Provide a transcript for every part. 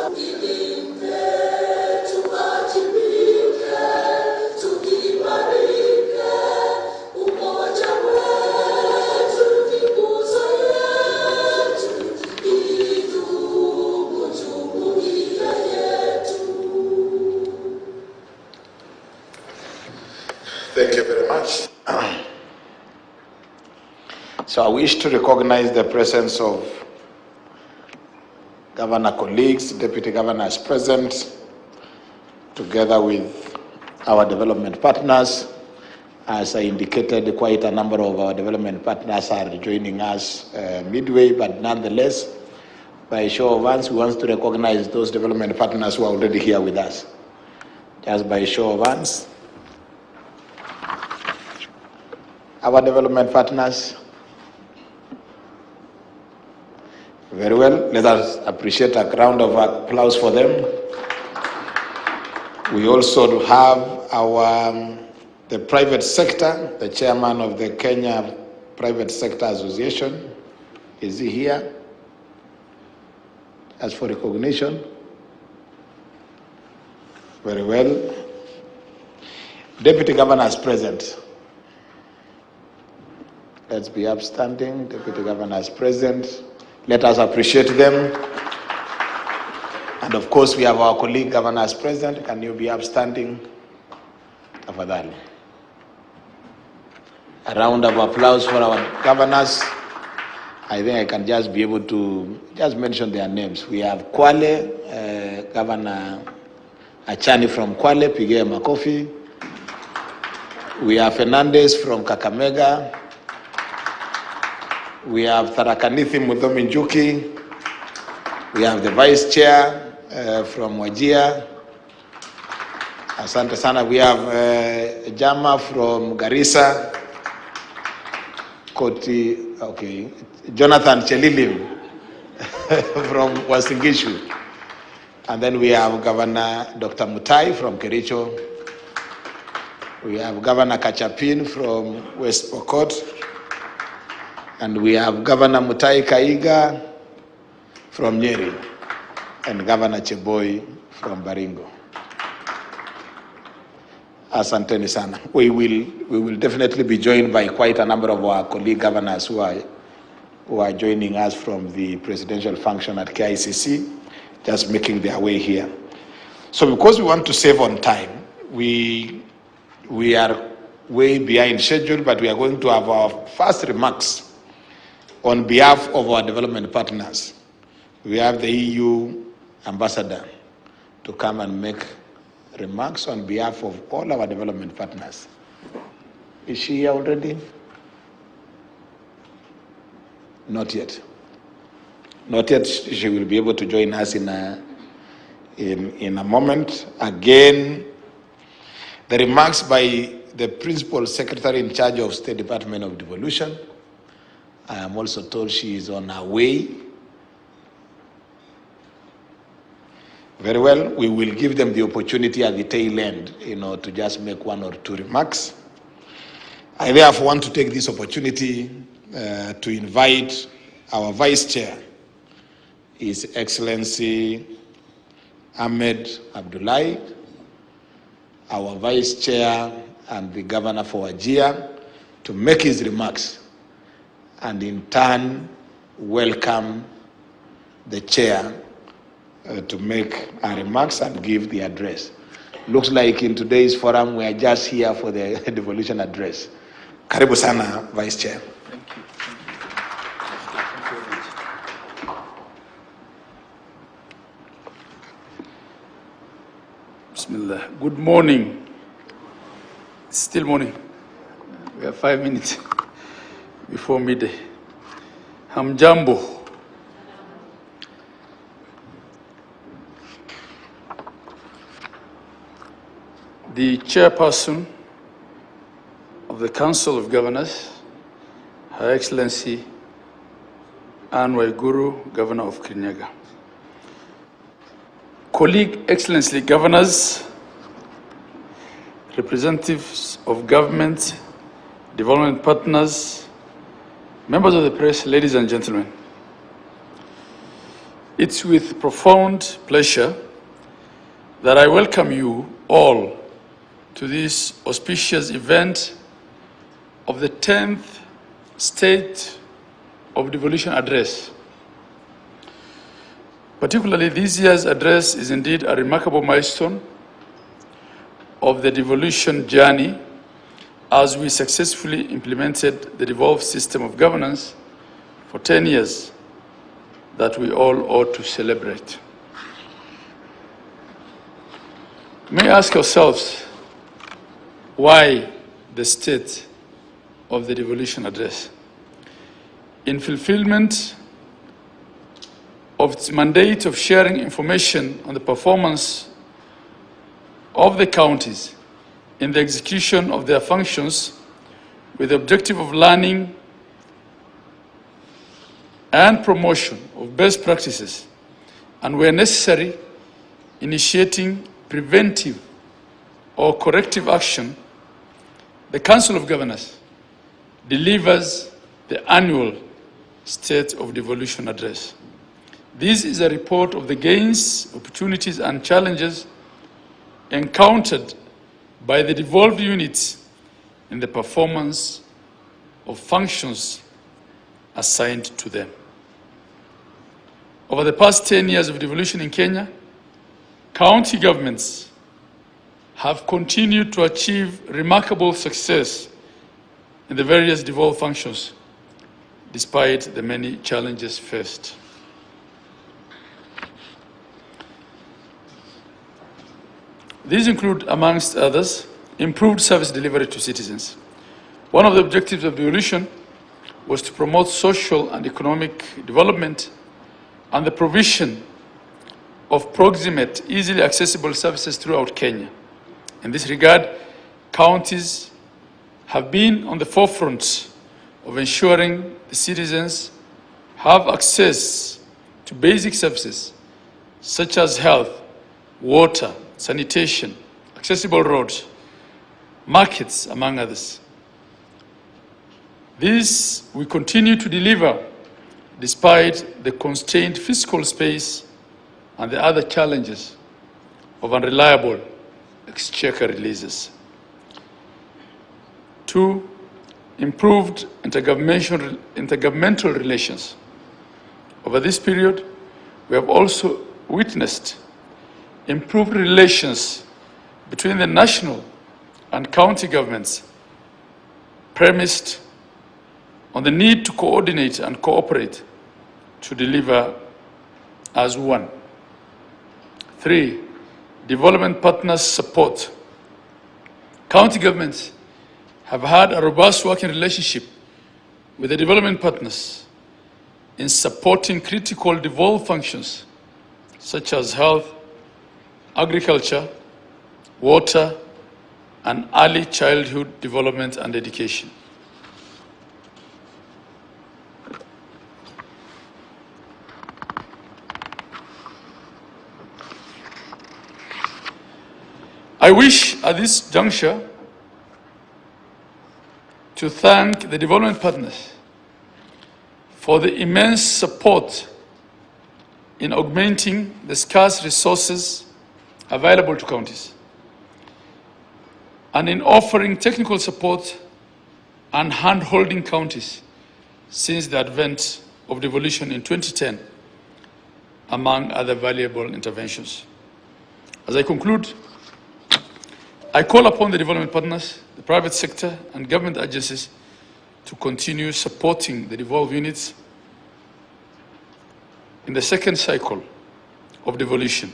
Thank you very much. So I wish to recognize the presence of governor colleagues, deputy governors present, together with our development partners. As I indicated, quite a number of our development partners are joining us midway, but nonetheless, by a show of hands, we want to recognize those development partners who are already here with us. Just by a show of hands. Our development partners. Very well. Let us appreciate a round of applause for them. We also have the private sector, the chairman of the Kenya Private Sector Association. Is he here? As for recognition. Very well. Deputy governors present. Let's be upstanding. Deputy governors present. Let us appreciate them. And of course, we have our colleague governors present. Can you be upstanding? Tafadhali. A round of applause for our governors. I think I can just be able to just mention their names. We have Kwale, Governor Achani from Kwale, Pigea Makofi. We have Fernandez from Kakamega. We have Tharakanithi Muthomi Njuki. We have the Vice Chair from Wajir. Asante sana. We have Jama from Garissa. Koti, okay. Jonathan Chelilim from Wasingishu. And then we have Governor Dr. Mutai from Kericho. We have Governor Kachapin from West Pokot. And we have Governor Mutai Kaiga from Nyeri. And Governor Cheboy from Baringo. Asanteni sana. We will definitely be joined by quite a number of our colleague governors who are joining us from the presidential function at KICC, just making their way here. So because we want to save on time, we are way behind schedule, but we are going to have our first remarks on behalf of our development partners. We have the EU ambassador to come and make remarks on behalf of all our development partners. Is she here already? Not yet. Not yet. She will be able to join us in a moment. Again, the remarks by the Principal Secretary in charge of State Department of Devolution. I am also told she is on her way. Very well, we will give them the opportunity at the tail end, to just make one or two remarks. I therefore want to take this opportunity to invite our Vice Chair, His Excellency Ahmed Abdullahi, our Vice Chair and the Governor for Wajir, to make his remarks, and in turn welcome the Chair to make our remarks and give the address. Looks like in today's forum we are just here for the devolution address. Karibu sana, Vice Chair. Thank you. Bismillah. Good morning. It's still morning. We have 5 minutes before midday. Hamjambo. The chairperson of the Council of Governors, Her Excellency Anne Waiguru, Governor of Kirinyaga. Colleague Excellency Governors, representatives of government, development partners, members of the press, ladies and gentlemen. It's with profound pleasure that I welcome you all to this auspicious event of the 10th State of Devolution Address. Particularly, this year's address is indeed a remarkable milestone of the devolution journey as we successfully implemented the devolved system of governance for 10 years that we all ought to celebrate. We may ask ourselves, why the state of the devolution address? In fulfillment of its mandate of sharing information on the performance of the counties in the execution of their functions with the objective of learning and promotion of best practices, and where necessary, initiating preventive or corrective action, the Council of Governors delivers the annual State of Devolution Address. This is a report of the gains, opportunities, and challenges encountered by the devolved units in the performance of functions assigned to them. Over the past 10 years of devolution in Kenya, county governments have continued to achieve remarkable success in the various devolved functions, despite the many challenges faced. These include, amongst others, improved service delivery to citizens. One of the objectives of devolution was to promote social and economic development and the provision of proximate, easily accessible services throughout Kenya. In this regard, counties have been on the forefront of ensuring the citizens have access to basic services such as health, water, sanitation, accessible roads, markets, among others. This we continue to deliver despite the constrained fiscal space and the other challenges of unreliable exchequer releases. 2, improved intergovernmental relations. Over this period, we have also witnessed improved relations between the national and county governments, premised on the need to coordinate and cooperate to deliver as one. 3, development partners support. County governments have had a robust working relationship with the development partners in supporting critical devolved functions such as health, agriculture, water, and early childhood development and education. I wish at this juncture to thank the development partners for the immense support in augmenting the scarce resources available to counties, and in offering technical support and hand-holding counties since the advent of devolution in 2010, among other valuable interventions. As I conclude, I call upon the development partners, the private sector, and government agencies to continue supporting the devolved units in the second cycle of devolution,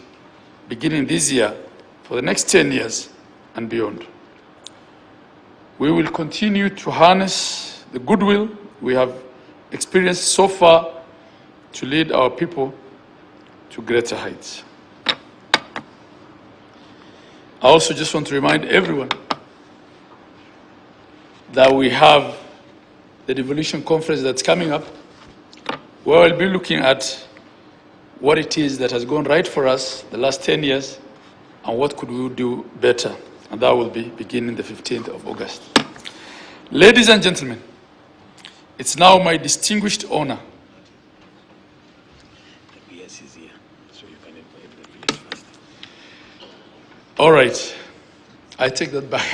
beginning this year for the next 10 years and beyond. We will continue to harness the goodwill we have experienced so far to lead our people to greater heights. I also just want to remind everyone that we have the devolution conference that's coming up, where we'll be looking at what it is that has gone right for us the last 10 years and what could we do better. And that will be beginning the 15th of August. Ladies and gentlemen, it's now my distinguished honor All right, I take that back.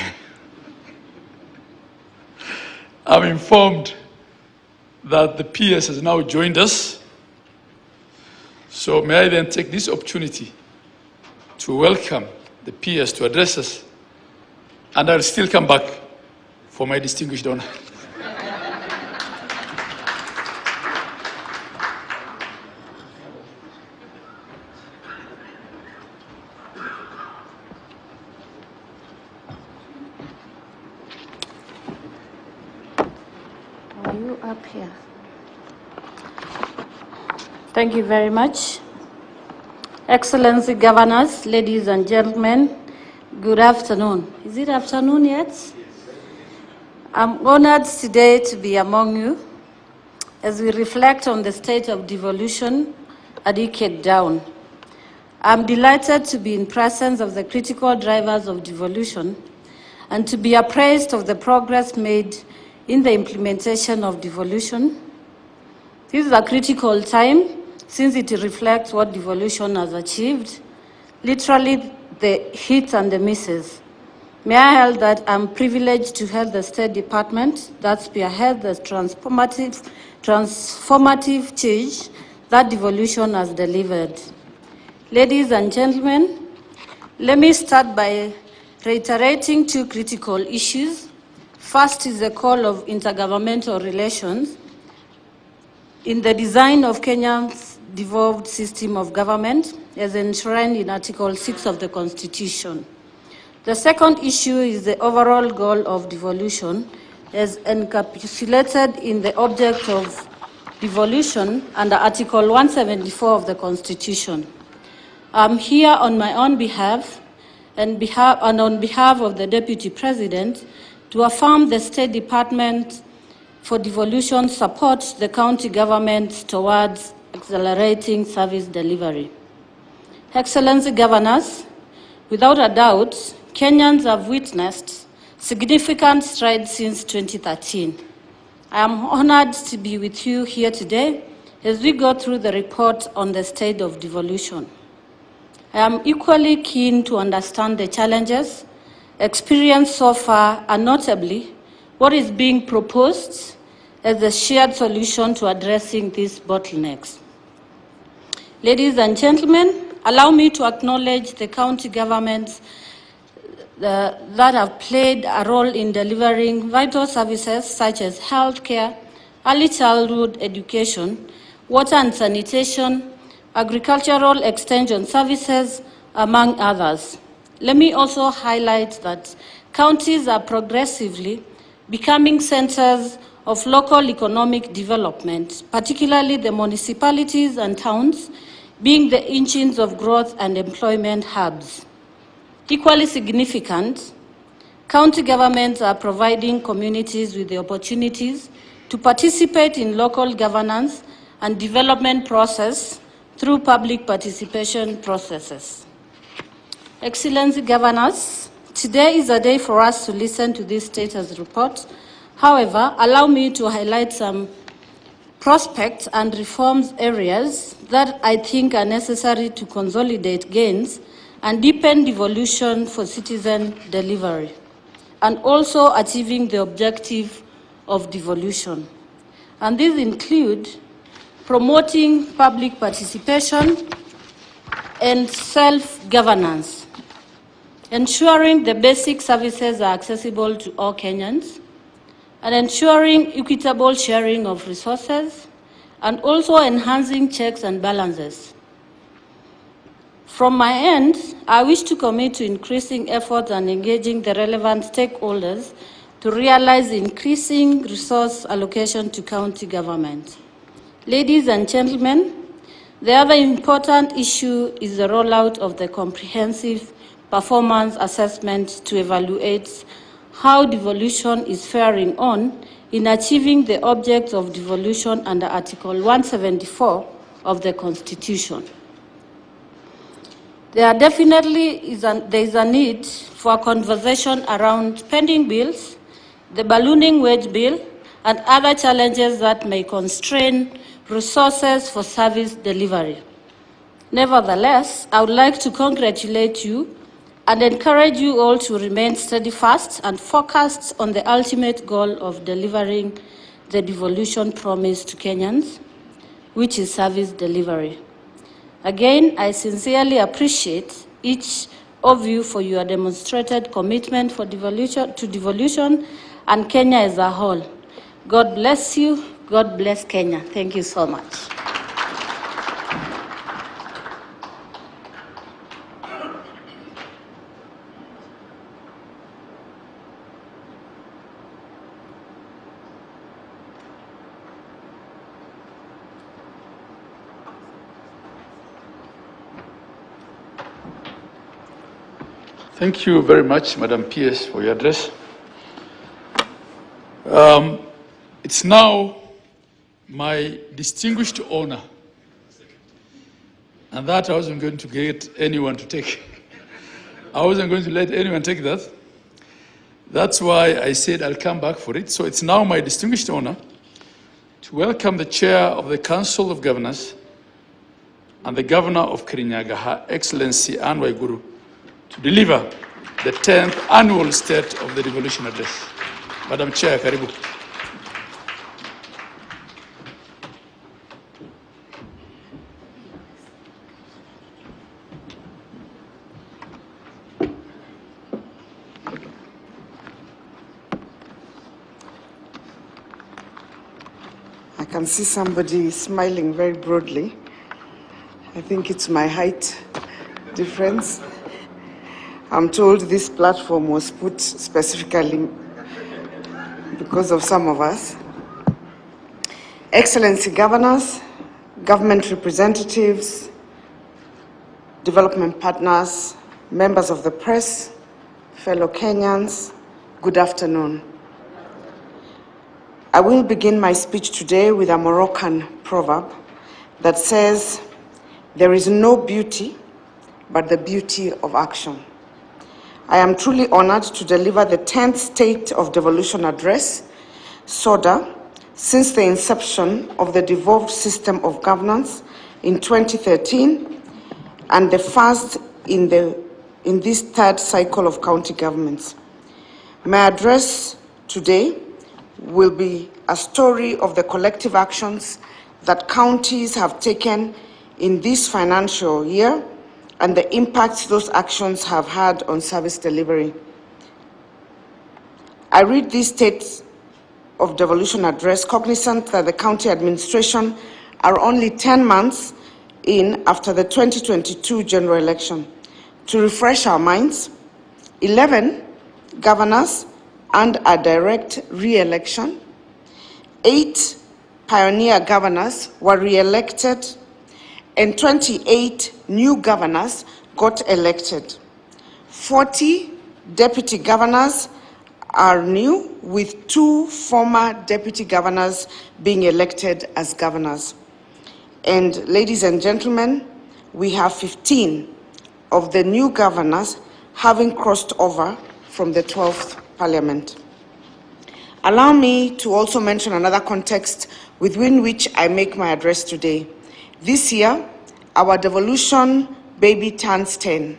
I'm informed that the PS has now joined us. So may I then take this opportunity to welcome the PS to address us, and I'll still come back for my distinguished honor. Are you up here? Thank you very much. Excellency Governors, ladies and gentlemen, good afternoon. Is it afternoon yet? I'm honored today to be among you as we reflect on the state of devolution a decade down. I'm delighted to be in presence of the critical drivers of devolution and to be appraised of the progress made in the implementation of devolution. This is a critical time since it reflects what devolution has achieved, literally the hits and the misses. May I add that I'm privileged to head the State Department that spearheads the transformative change that devolution has delivered. Ladies and gentlemen, let me start by reiterating two critical issues. First is the call of intergovernmental relations in the design of Kenya's devolved system of government as enshrined in Article 6 of the Constitution. The second issue is the overall goal of devolution as encapsulated in the object of devolution under Article 174 of the Constitution. I'm here on my own behalf and on behalf of the Deputy President to affirm the State Department for devolution supports the county government towards accelerating service delivery. Excellency Governors, without a doubt, Kenyans have witnessed significant strides since 2013. I am honored to be with you here today as we go through the report on the state of devolution. I am equally keen to understand the challenges experienced so far and notably what is being proposed as a shared solution to addressing these bottlenecks. Ladies and gentlemen, allow me to acknowledge the county governments that have played a role in delivering vital services such as healthcare, early childhood education, water and sanitation, agricultural extension services, among others. Let me also highlight that counties are progressively becoming centers of local economic development, particularly the municipalities and towns being the engines of growth and employment hubs. Equally significant, county governments are providing communities with the opportunities to participate in local governance and development process through public participation processes. Excellency Governors, today is a day for us to listen to this status report. However, allow me to highlight some prospects and reforms areas that I think are necessary to consolidate gains and deepen devolution for citizen delivery, and also achieving the objective of devolution. And these include promoting public participation and self-governance, ensuring the basic services are accessible to all Kenyans, and ensuring equitable sharing of resources, and also enhancing checks and balances. From my end, I wish to commit to increasing efforts and engaging the relevant stakeholders to realize increasing resource allocation to county government. Ladies and gentlemen, the other important issue is the rollout of the comprehensive performance assessment to evaluate how devolution is faring on in achieving the objects of devolution under Article 174 of the Constitution. There definitely is a need for a conversation around pending bills, the ballooning wage bill, and other challenges that may constrain resources for service delivery. Nevertheless, I would like to congratulate you and encourage you all to remain steadfast and focused on the ultimate goal of delivering the devolution promise to Kenyans, which is service delivery. Again, I sincerely appreciate each of you for your demonstrated commitment to devolution and Kenya as a whole. God bless you. God bless Kenya. Thank you so much. Thank you very much, Madam PS, for your address. It's now my distinguished honor, and that I wasn't going to get anyone to take. I wasn't going to let anyone take that. That's why I said I'll come back for it. So it's now my distinguished honor to welcome the Chair of the Council of Governors and the Governor of Kirinyaga, Her Excellency Anne Waiguru, to deliver the 10th Annual State of the Devolution Address. Madam Chair, karibu. I can see somebody smiling very broadly. I think it's my height difference. I'm told this platform was put specifically because of some of us. Excellency Governors, government representatives, development partners, members of the press, fellow Kenyans, good afternoon. I will begin my speech today with a Moroccan proverb that says, "There is no beauty but the beauty of action." I am truly honored to deliver the 10th State of Devolution Address, SODA, since the inception of the devolved system of governance in 2013, and the first in this third cycle of county governments. My address today will be a story of the collective actions that counties have taken in this financial year and the impact those actions have had on service delivery. I read this State of Devolution Address cognizant that the county administration are only 10 months in after the 2022 general election. To refresh our minds, 11 governors and a direct re-election, 8 pioneer governors were re-elected, and 28 new governors got elected. 40 deputy governors are new, with 2 former deputy governors being elected as governors. And ladies and gentlemen, we have 15 of the new governors having crossed over from the 12th Parliament. Allow me to also mention another context within which I make my address today. This year, our devolution baby turns 10.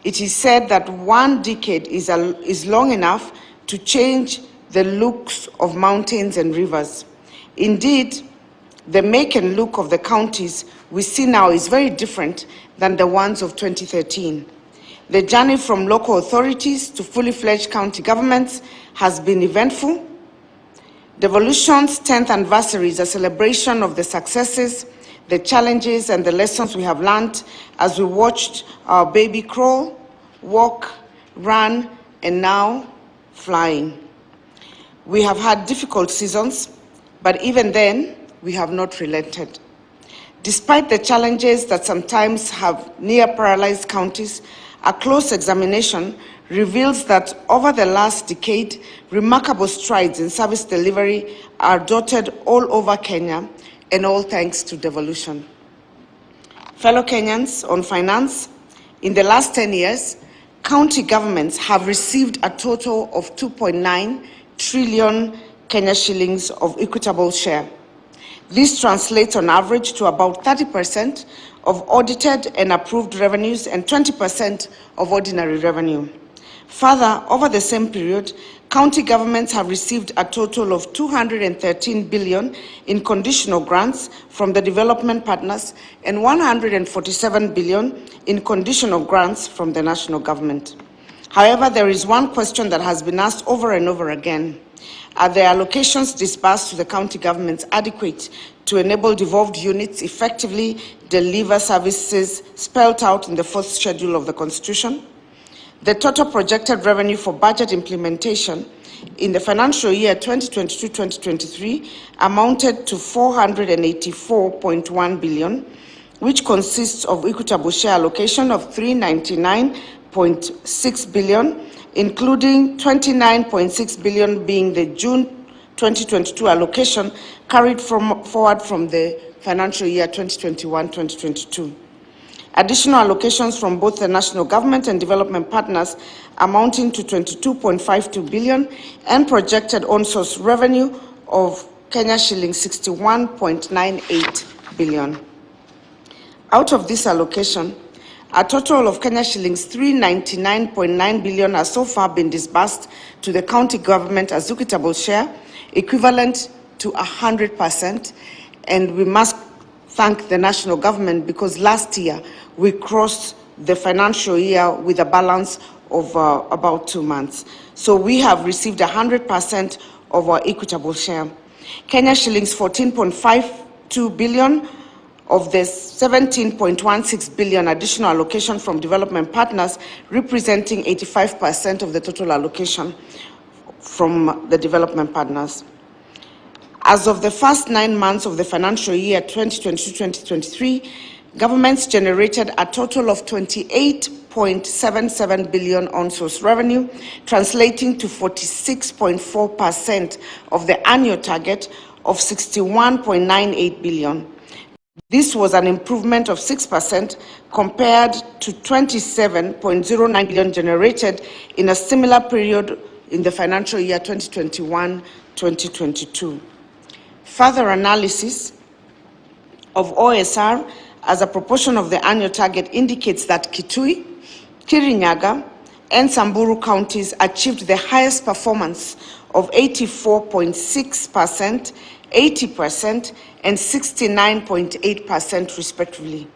It is said that 1 decade is long enough to change the looks of mountains and rivers. Indeed, the make and look of the counties we see now is very different than the ones of 2013. The journey from local authorities to fully fledged county governments has been eventful. Devolution's 10th anniversary is a celebration of the successes, the challenges, and the lessons we have learned as we watched our baby crawl, walk, run, and now flying. We have had difficult seasons, but even then, we have not relented. Despite the challenges that sometimes have near paralyzed counties, a close examination reveals that over the last decade, remarkable strides in service delivery are dotted all over Kenya, and all thanks to devolution. Fellow Kenyans, on finance, in the last 10 years, county governments have received a total of 2.9 trillion Kenya shillings of equitable share. This translates on average to about 30% of audited and approved revenues and 20% of ordinary revenue. Further, over the same period, county governments have received a total of 213 billion in conditional grants from the development partners and 147 billion in conditional grants from the national government. However, there is one question that has been asked over and over again. Are the allocations disbursed to the county governments adequate to enable devolved units effectively deliver services spelled out in the fourth schedule of the Constitution? The total projected revenue for budget implementation in the financial year 2022-2023 amounted to 484.1 billion, which consists of equitable share allocation of 399.6 billion, including 29.6 billion being the June 2022 allocation carried forward from the financial year 2021-2022. Additional allocations from both the national government and development partners amounting to 22.52 billion and projected on-source revenue of Kenya shillings 61.98 billion. Out of this allocation, a total of Kenya shillings 399.9 billion has so far been disbursed to the county government as equitable share, equivalent to 100%, and we must thank the national government because last year we crossed the financial year with a balance of about 2 months. So we have received 100% of our equitable share. Kenya shillings 14.52 billion of the 17.16 billion additional allocation from development partners, representing 85% of the total allocation from the development partners. As of the first 9 months of the financial year 2022-2023, governments generated a total of 28.77 billion on-source revenue, translating to 46.4% of the annual target of 61.98 billion. This was an improvement of 6% compared to 27.09 billion generated in a similar period in the financial year 2021-2022. Further analysis of OSR as a proportion of the annual target indicates that Kitui, Kirinyaga, and Samburu counties achieved the highest performance of 84.6%, 80%, and 69.8% respectively.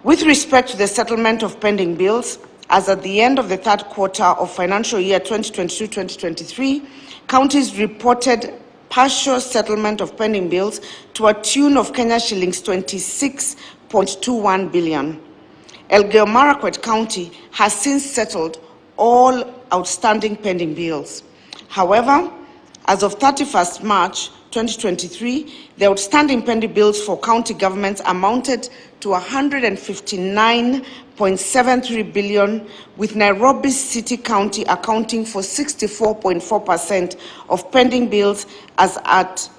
With respect to the settlement of pending bills, as at the end of the third quarter of financial year 2022-2023, counties reported partial settlement of pending bills to a tune of Kenya shillings 26.21 billion. Elgeyo Marakwet County has since settled all outstanding pending bills. However, as of 31st March 2023, the outstanding pending bills for county governments amounted to 159.73 billion, with Nairobi City County accounting for 64.4% of pending bills as at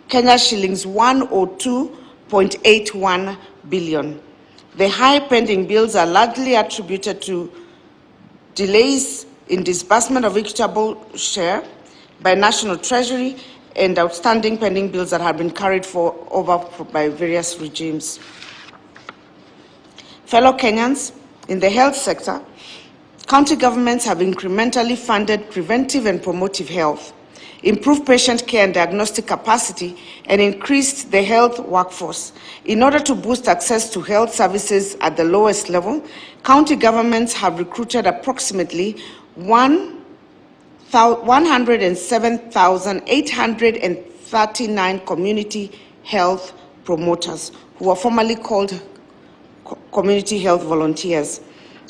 Kenya shillings 102.81 billion. The high pending bills are largely attributed to delays in disbursement of equitable share by National Treasury and outstanding pending bills that have been carried over by various regimes. Fellow Kenyans, in the health sector, county governments have incrementally funded preventive and promotive health, improved patient care and diagnostic capacity, and increased the health workforce. In order to boost access to health services at the lowest level, county governments have recruited approximately 107,839 community health promoters, who are formerly called community health volunteers,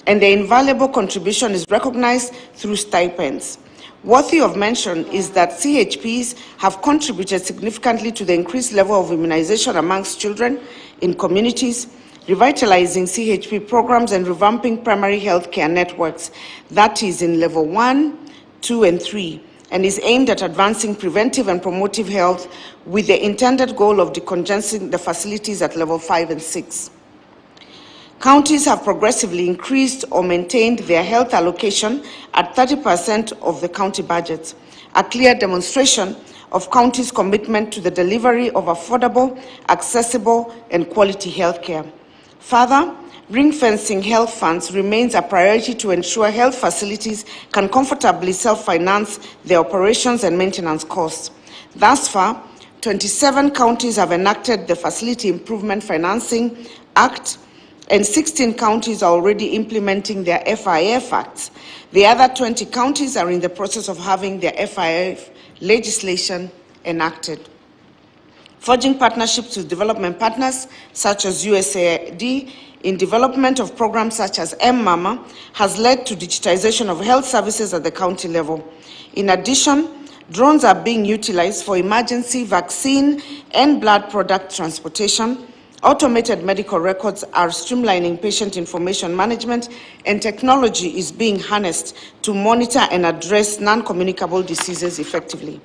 and their invaluable contribution is recognized through stipends. Worthy of mention is that CHPs have contributed significantly to the increased level of immunization amongst children in communities, revitalizing CHP programs and revamping primary health care networks, that is in level 1, 2, and 3, and is aimed at advancing preventive and promotive health with the intended goal of decongesting the facilities at level 5 and 6. Counties have progressively increased or maintained their health allocation at 30% of the county budgets, a clear demonstration of counties' commitment to the delivery of affordable, accessible, and quality health care. Further, ring-fencing health funds remains a priority to ensure health facilities can comfortably self-finance their operations and maintenance costs. Thus far, 27 counties have enacted the Facility Improvement Financing Act, and 16 counties are already implementing their FIF Acts. The other 20 counties are in the process of having their FIF legislation enacted. Forging partnerships with development partners such as USAID in development of programs such as M-Mama has led to digitization of health services at the county level. In addition, drones are being utilized for emergency vaccine and blood product transportation. Automated medical records are streamlining patient information management, and technology is being harnessed to monitor and address non-communicable diseases effectively.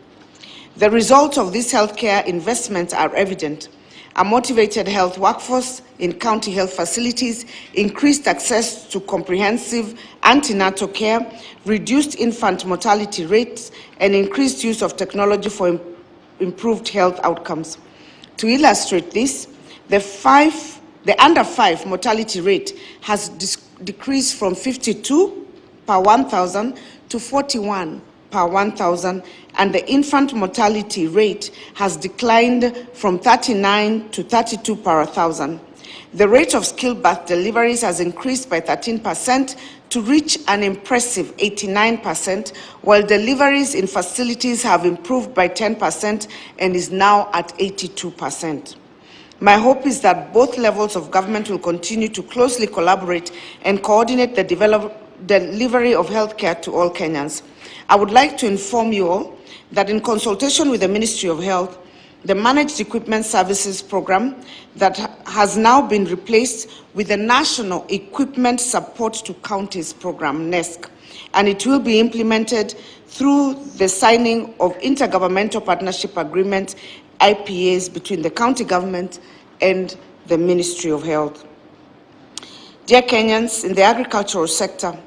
The results of these healthcare investments are evident. A motivated health workforce in county health facilities, increased access to comprehensive antenatal care, reduced infant mortality rates, and increased use of technology for improved health outcomes. To illustrate this, the under 5 mortality rate has decreased from 52 per 1,000 to 41 per 1,000, and the infant mortality rate has declined from 39 to 32 per 1,000. The rate of skilled-birth deliveries has increased by 13% to reach an impressive 89%, while deliveries in facilities have improved by 10% and is now at 82%. My hope is that both levels of government will continue to closely collaborate and coordinate the delivery of healthcare to all Kenyans. I would like to inform you all that in consultation with the Ministry of Health, the Managed Equipment Services Program that has now been replaced with the National Equipment Support to Counties Program, NESC, and it will be implemented through the signing of Intergovernmental Partnership Agreement, IPAs, between the county government and the Ministry of Health. Dear Kenyans, in the agricultural sector,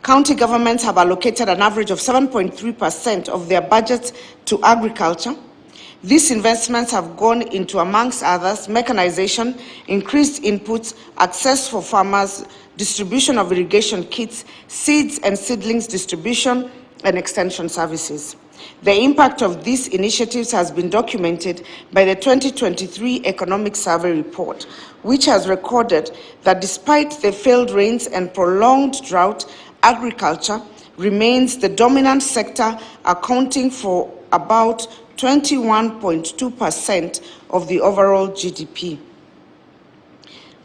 county governments have allocated an average of 7.3% of their budgets to agriculture. These investments have gone into, amongst others, mechanization, increased inputs, access for farmers, distribution of irrigation kits, seeds and seedlings distribution, and extension services. The impact of these initiatives has been documented by the 2023 Economic Survey Report, which has recorded that despite the failed rains and prolonged drought, agriculture remains the dominant sector, accounting for about 21.2% of the overall GDP.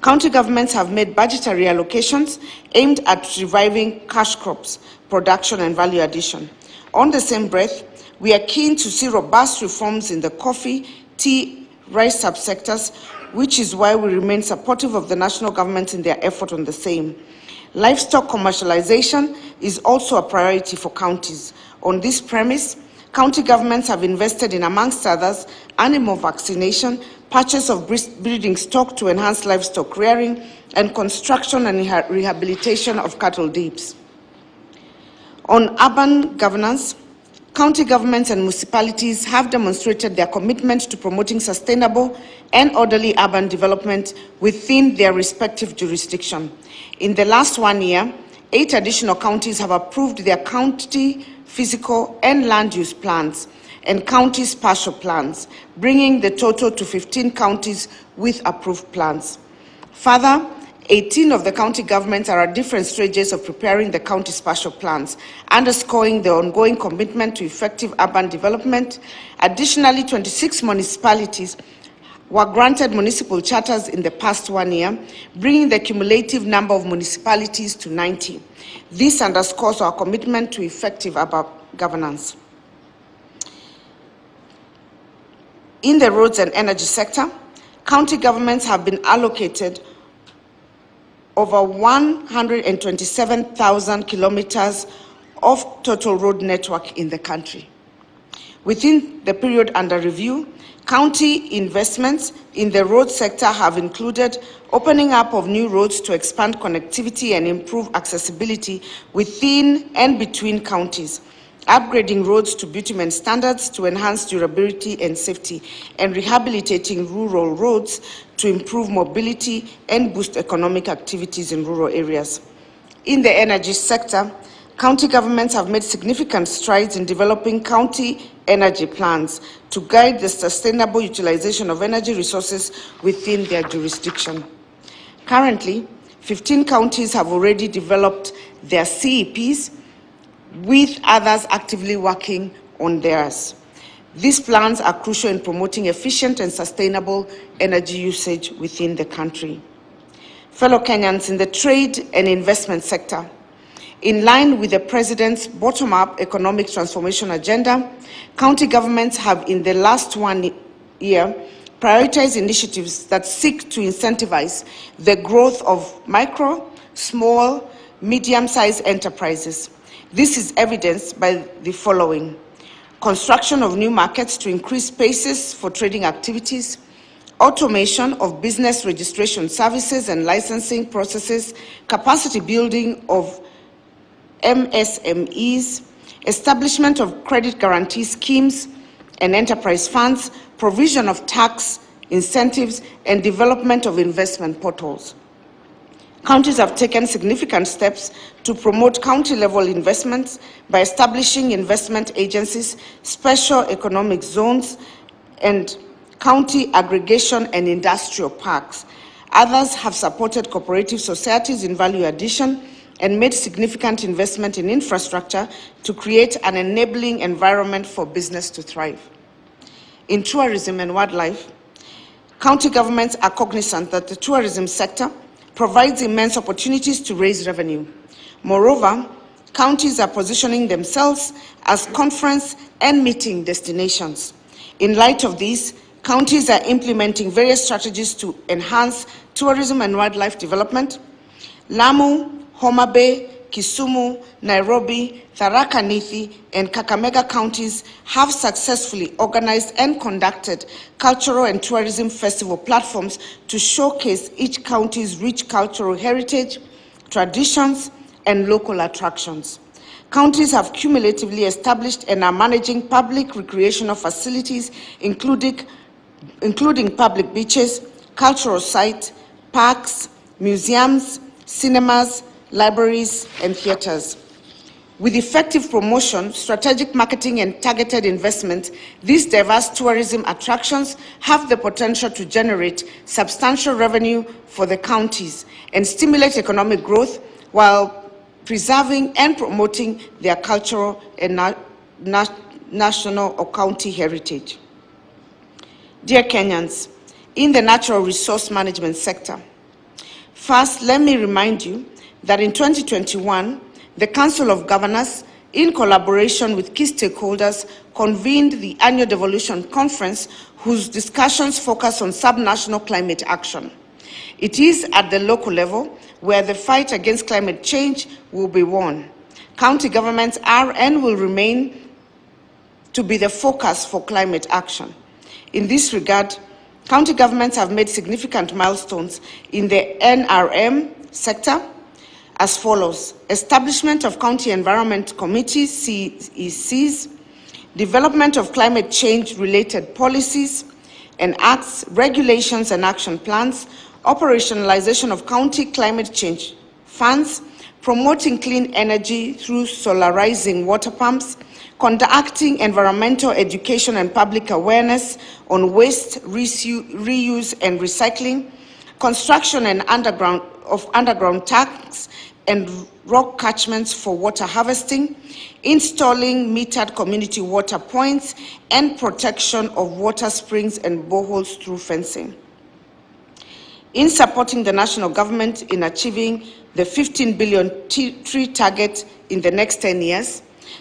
County governments have made budgetary allocations aimed at reviving cash crops, production and value addition. On the same breath, we are keen to see robust reforms in the coffee, tea, rice subsectors, which is why we remain supportive of the national government in their effort on the same. Livestock commercialization is also a priority for counties. On this premise, county governments have invested in, amongst others, animal vaccination, purchase of breeding stock to enhance livestock rearing, and construction and rehabilitation of cattle dips. On urban governance, county governments and municipalities have demonstrated their commitment to promoting sustainable and orderly urban development within their respective jurisdiction. In the last 1 year, 8 additional counties have approved their county physical and land use plans and county spatial plans, bringing the total to 15 counties with approved plans. Further, 18 of the county governments are at different stages of preparing the county spatial plans, underscoring the ongoing commitment to effective urban development. Additionally, 26 municipalities were granted municipal charters in the past 1 year, bringing the cumulative number of municipalities to 90. This underscores our commitment to effective urban governance. In the roads and energy sector, county governments have been allocated over 127,000 kilometers of total road network in the country. Within the period under review, county investments in the road sector have included opening up of new roads to expand connectivity and improve accessibility within and between counties, upgrading roads to bitumen standards to enhance durability and safety, and rehabilitating rural roads to improve mobility and boost economic activities in rural areas. In the energy sector, county governments have made significant strides in developing county energy plans to guide the sustainable utilization of energy resources within their jurisdiction. Currently, 15 counties have already developed their CEPs, with others actively working on theirs. These plans are crucial in promoting efficient and sustainable energy usage within the country. Fellow Kenyans, in the trade and investment sector, in line with the President's bottom-up economic transformation agenda, county governments have in the last 1 year prioritized initiatives that seek to incentivize the growth of micro, small, medium-sized enterprises. This is evidenced by the following: construction of new markets to increase spaces for trading activities, automation of business registration services and licensing processes, capacity building of MSMEs, establishment of credit guarantee schemes and enterprise funds, provision of tax incentives, and development of investment portals. Counties have taken significant steps to promote county-level investments by establishing investment agencies, special economic zones, and county aggregation and industrial parks. Others have supported cooperative societies in value addition and made significant investment in infrastructure to create an enabling environment for business to thrive. In tourism and wildlife, county governments are cognizant that the tourism sector provides immense opportunities to raise revenue. Moreover, counties are positioning themselves as conference and meeting destinations. In light of this, counties are implementing various strategies to enhance tourism and wildlife development. Lamu, Homa Bay, Kisumu, Nairobi, Tharaka Nithi, and Kakamega counties have successfully organized and conducted cultural and tourism festival platforms to showcase each county's rich cultural heritage, traditions, and local attractions. Counties have cumulatively established and are managing public recreational facilities, including public beaches, cultural sites, parks, museums, cinemas, libraries, and theaters. With effective promotion, strategic marketing, and targeted investment, these diverse tourism attractions have the potential to generate substantial revenue for the counties and stimulate economic growth while preserving and promoting their cultural and national or county heritage. Dear Kenyans, in the natural resource management sector, first, let me remind you that in 2021, the Council of Governors, in collaboration with key stakeholders, convened the annual devolution conference whose discussions focus on subnational climate action. It is at the local level where the fight against climate change will be won. County governments are and will remain to be the focus for climate action. In this regard, county governments have made significant milestones in the NRM sector as follows: establishment of County Environment Committees, CECs, development of climate change-related policies and acts, regulations and action plans, operationalization of county climate change funds, promoting clean energy through solarizing water pumps, conducting environmental education and public awareness on waste, reuse and recycling, construction and underground tanks and rock catchments for water harvesting, installing metered community water points, and protection of water springs and boreholes through fencing. In supporting the national government in achieving the 15 billion tree target in the next 10 years,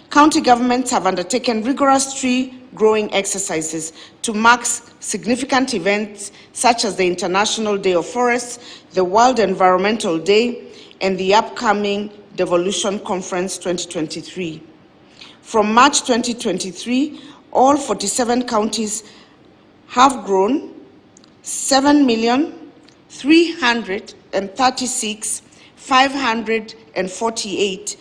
county governments have undertaken rigorous tree growing exercises to mark significant events such as the International Day of Forests, the World Environmental Day, and the upcoming Devolution Conference 2023. From March 2023, all 47 counties have grown 7,336,548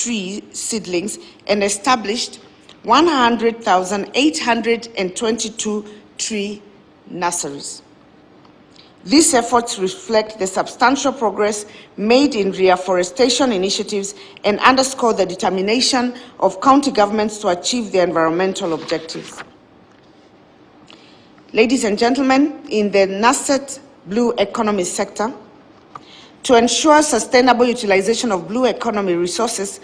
tree seedlings and established 100,822 tree nurseries. These efforts reflect the substantial progress made in reforestation initiatives and underscore the determination of county governments to achieve their environmental objectives. Ladies and gentlemen, in the nascent blue economy sector, to ensure sustainable utilization of blue economy resources,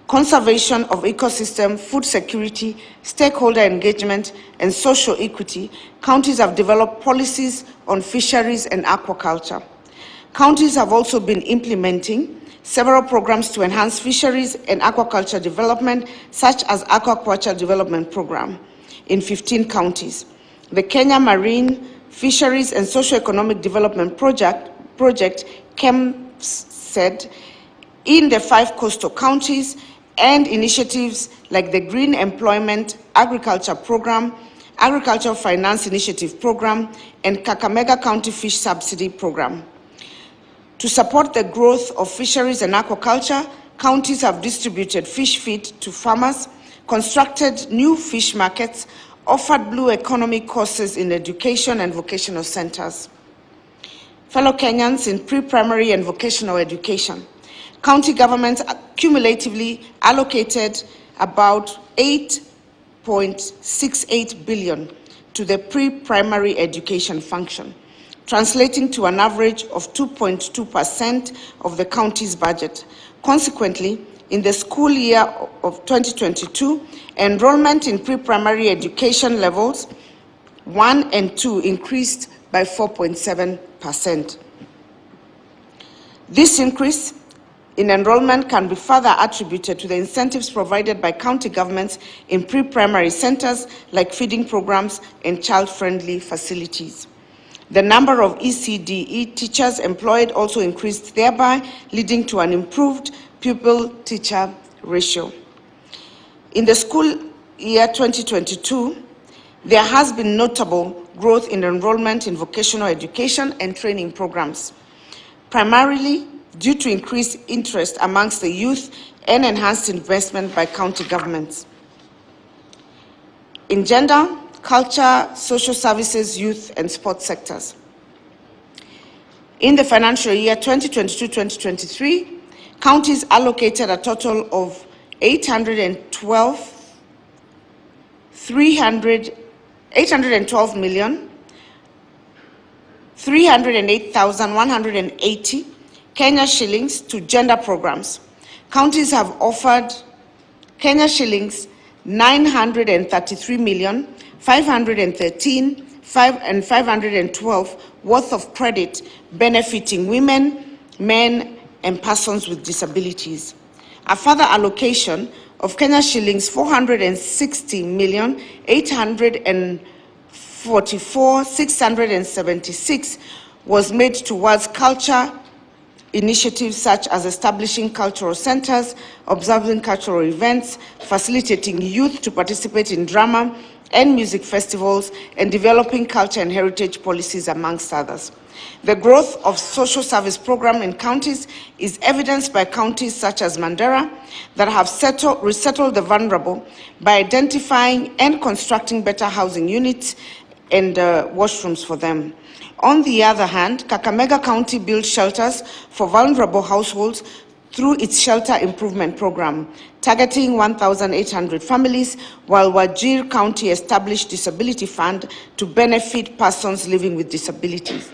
conservation of ecosystem, food security, stakeholder engagement, and social equity, counties have developed policies on fisheries and aquaculture. Counties have also been implementing several programs to enhance fisheries and aquaculture development, such as Aquaculture Development Program in 15 counties. The Kenya Marine, Fisheries and Socio-Economic Development Project KEMSED, in the 5 coastal counties, and initiatives like the Green Employment Agriculture Program, Agricultural Finance Initiative Program, and Kakamega County Fish Subsidy Program. To support the growth of fisheries and aquaculture, counties have distributed fish feed to farmers, constructed new fish markets, offered blue economy courses in education and vocational centers. Fellow Kenyans, in pre-primary and vocational education, county governments cumulatively allocated about 8.68 billion to the pre-primary education function, translating to an average of 2.2% of the county's budget. Consequently, in the school year of 2022, enrollment in pre-primary education levels 1 and 2 increased by 4.7%. This increase in enrollment can be further attributed to the incentives provided by county governments in pre-primary centers like feeding programs and child-friendly facilities. The number of ECDE teachers employed also increased, thereby leading to an improved pupil-teacher ratio. In the school year 2022, there has been notable growth in enrollment in vocational education and training programs, primarily due to increased interest amongst the youth and enhanced investment by county governments. In gender, culture, social services, youth, and sports sectors. In the financial year 2022-2023, counties allocated a total of 812,308,180 Kenya shillings to gender programs. Counties have offered Kenya shillings 933,513,512 worth of credit benefiting women, men, and persons with disabilities. A further allocation of Kenya shillings 460,844,676 was made towards culture initiatives such as establishing cultural centers, observing cultural events, facilitating youth to participate in drama and music festivals, and developing culture and heritage policies, amongst others. The growth of social service programs in counties is evidenced by counties such as Mandera that have resettled the vulnerable by identifying and constructing better housing units and washrooms for them. On the other hand, Kakamega County built shelters for vulnerable households through its shelter improvement program, targeting 1,800 families, while Wajir County established Disability Fund to benefit persons living with disabilities.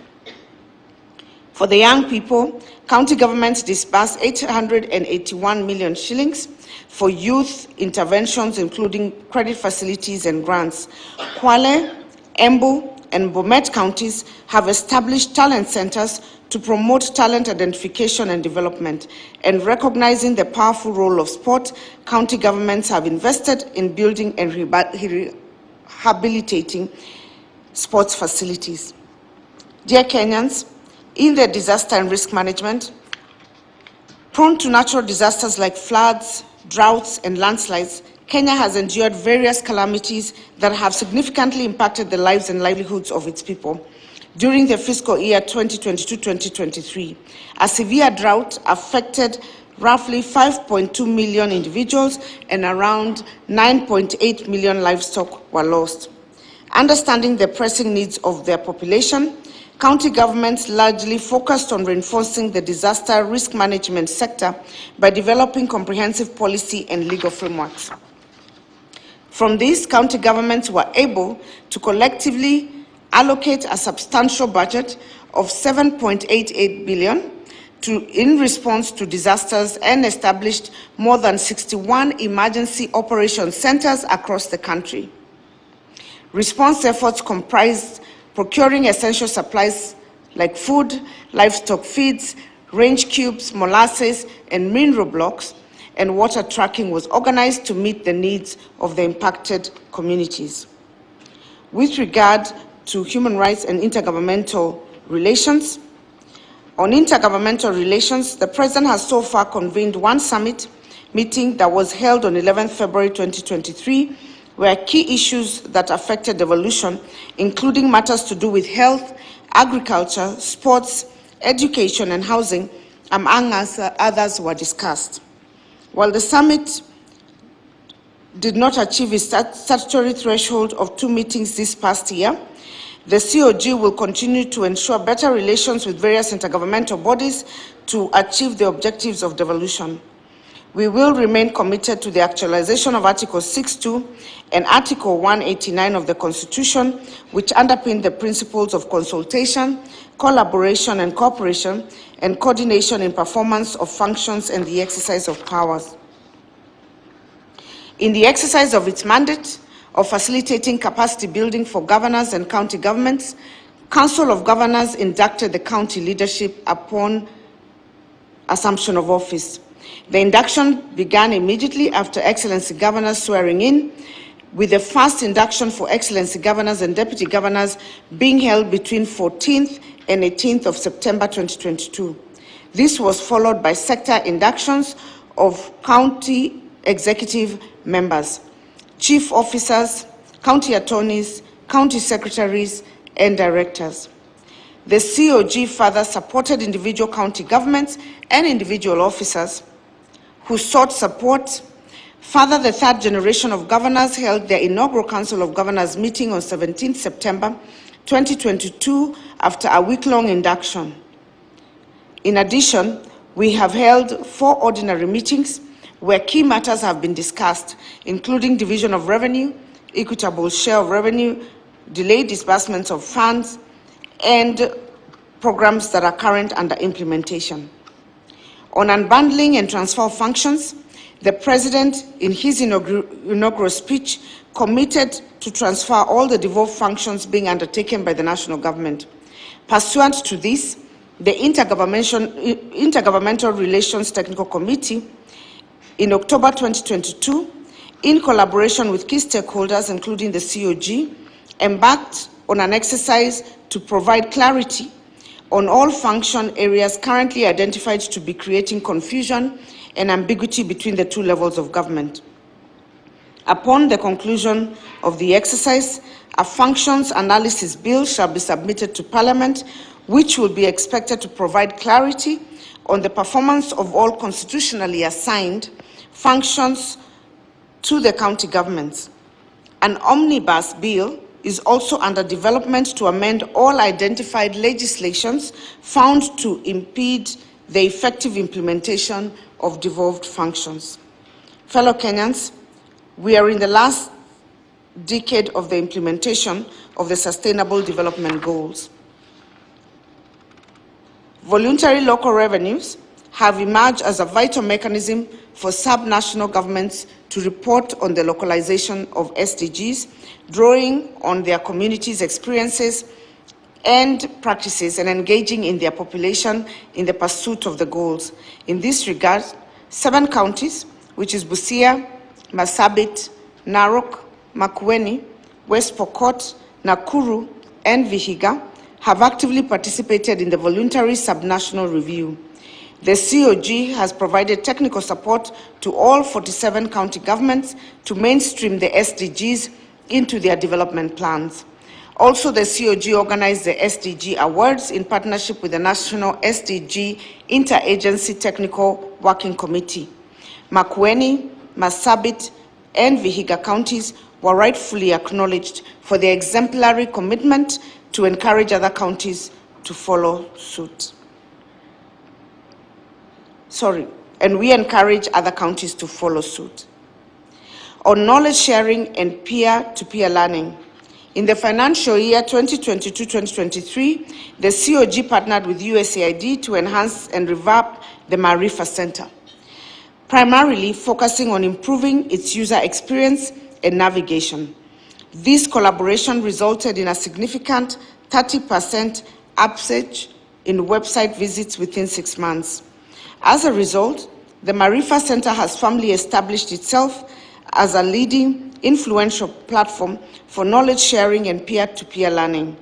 For the young people, county governments disbursed 881 million shillings for youth interventions, including credit facilities and grants. Kwale, Embu, and Bomet counties have established talent centers to promote talent identification and development. And recognizing the powerful role of sport, county governments have invested in building and rehabilitating sports facilities. Dear Kenyans, in the disaster and risk management, prone to natural disasters like floods, droughts, and landslides, Kenya has endured various calamities that have significantly impacted the lives and livelihoods of its people. During the fiscal year 2022-2023, a severe drought affected roughly 5.2 million individuals and around 9.8 million livestock were lost. Understanding the pressing needs of their population, county governments largely focused on reinforcing the disaster risk management sector by developing comprehensive policy and legal frameworks. From this, county governments were able to collectively allocate a substantial budget of 7.88 billion in response to disasters and established more than 61 emergency operation centers across the country. Response efforts comprised procuring essential supplies like food, livestock feeds, range cubes, molasses, and mineral blocks, and water tracking was organized to meet the needs of the impacted communities. With regard to human rights and intergovernmental relations, on intergovernmental relations, the President has so far convened one summit meeting that was held on 11 February 2023, where key issues that affected devolution, including matters to do with health, agriculture, sports, education, and housing, among others, were discussed. While the summit did not achieve its statutory threshold of 2 meetings this past year, the CoG will continue to ensure better relations with various intergovernmental bodies to achieve the objectives of devolution. We will remain committed to the actualization of Article 6.2 and Article 189 of the Constitution, which underpin the principles of consultation, collaboration and cooperation, and coordination in performance of functions and the exercise of powers. In the exercise of its mandate of facilitating capacity building for governors and county governments, Council of Governors inducted the county leadership upon assumption of office. The induction began immediately after Excellency Governors swearing in, with the first induction for Excellency Governors and Deputy Governors being held between 14th and 18th of September 2022. This was followed by sector inductions of county executive members, chief officers, county attorneys, county secretaries, and directors. The CoG further supported individual county governments and individual officers who sought support. Further, the third generation of governors held their inaugural Council of Governors meeting on 17 September 2022 after a week-long induction. In addition, we have held 4 ordinary meetings where key matters have been discussed, including division of revenue, equitable share of revenue, delayed disbursements of funds, and programs that are current under implementation. On unbundling and transfer of functions, the President, in his inaugural speech, committed to transfer all the devolved functions being undertaken by the national government. Pursuant to this, the Intergovernmental Relations Technical Committee, in October 2022, in collaboration with key stakeholders, including the CoG, embarked on an exercise to provide clarity on all function areas currently identified to be creating confusion and ambiguity between the 2 levels of government. Upon the conclusion of the exercise, a functions analysis bill shall be submitted to Parliament, which will be expected to provide clarity on the performance of all constitutionally assigned functions to the county governments. An omnibus bill is also under development to amend all identified legislations found to impede the effective implementation of devolved functions. Fellow Kenyans, we are in the last decade of the implementation of the Sustainable Development Goals. Voluntary local revenues have emerged as a vital mechanism for sub-national governments to report on the localization of SDGs, drawing on their communities' experiences and practices and engaging in their population in the pursuit of the goals. In this regard, 7 counties, which is Busia, Marsabit, Narok, Makueni, West Pokot, Nakuru, and Vihiga, have actively participated in the voluntary subnational review. The CoG has provided technical support to all 47 county governments to mainstream the SDGs into their development plans. Also, the CoG organized the SDG Awards in partnership with the National SDG Interagency Technical Working Committee. Makueni, Marsabit, and Vihiga counties were rightfully acknowledged for their exemplary commitment to encourage other counties to follow suit. And we encourage other counties to follow suit. On knowledge sharing and peer-to-peer learning, in the financial year 2022-2023, the CoG partnered with USAID to enhance and revamp the Marifa Center, primarily focusing on improving its user experience and navigation. This collaboration resulted in a significant 30% upsurge in website visits within 6 months. As a result, the Marifa Center has firmly established itself as a leading influential platform for knowledge sharing and peer-to-peer learning.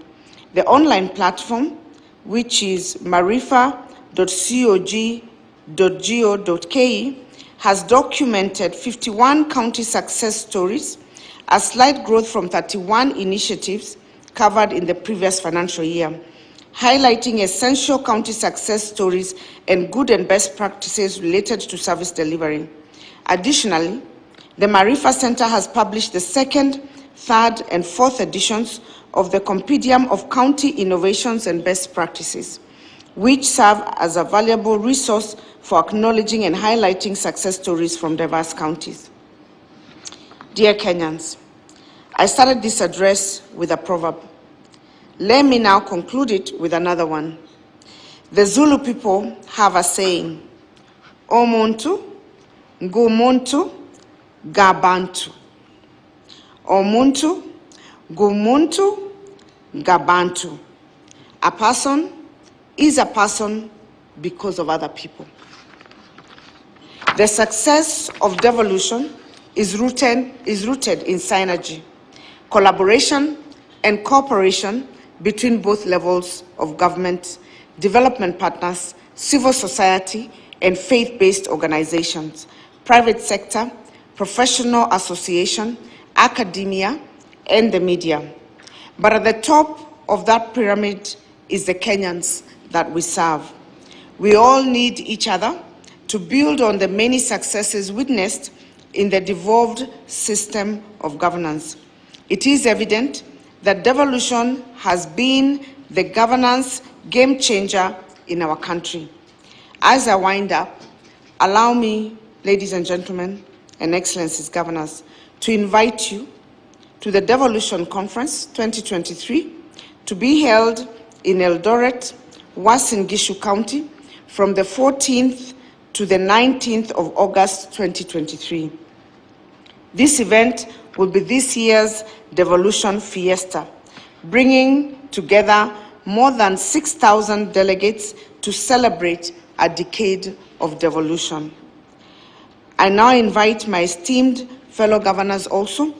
The online platform, which is marifa.cog.go.ke, has documented 51 county success stories, a slight growth from 31 initiatives covered in the previous financial year, highlighting essential county success stories and good and best practices related to service delivery. Additionally, the Marifa Center has published the 2nd, 3rd, and 4th editions of the Compendium of County Innovations and Best Practices, which serve as a valuable resource for acknowledging and highlighting success stories from diverse counties. Dear Kenyans, I started this address with a proverb. Let me now conclude it with another one. The Zulu people have a saying, Omuntu, Ngumuntu, Gabantu. Omuntu, Ngumuntu, Gabantu. A person is a person because of other people. The success of devolution is rooted in synergy, collaboration, and cooperation between both levels of government, development partners, civil society, and faith-based organizations, private sector, professional association, academia, and the media. But at the top of that pyramid is the Kenyans that we serve. We all need each other to build on the many successes witnessed in the devolved system of governance. It is evident that devolution has been the governance game changer in our country. As I wind up, allow me, ladies and gentlemen, and Excellencies Governors, to invite you to the Devolution Conference 2023 to be held in Eldoret, Uasin Gishu County from the 14th to the 19th of August 2023. This event will be this year's Devolution Fiesta, bringing together more than 6,000 delegates to celebrate a decade of devolution. I now invite my esteemed fellow governors also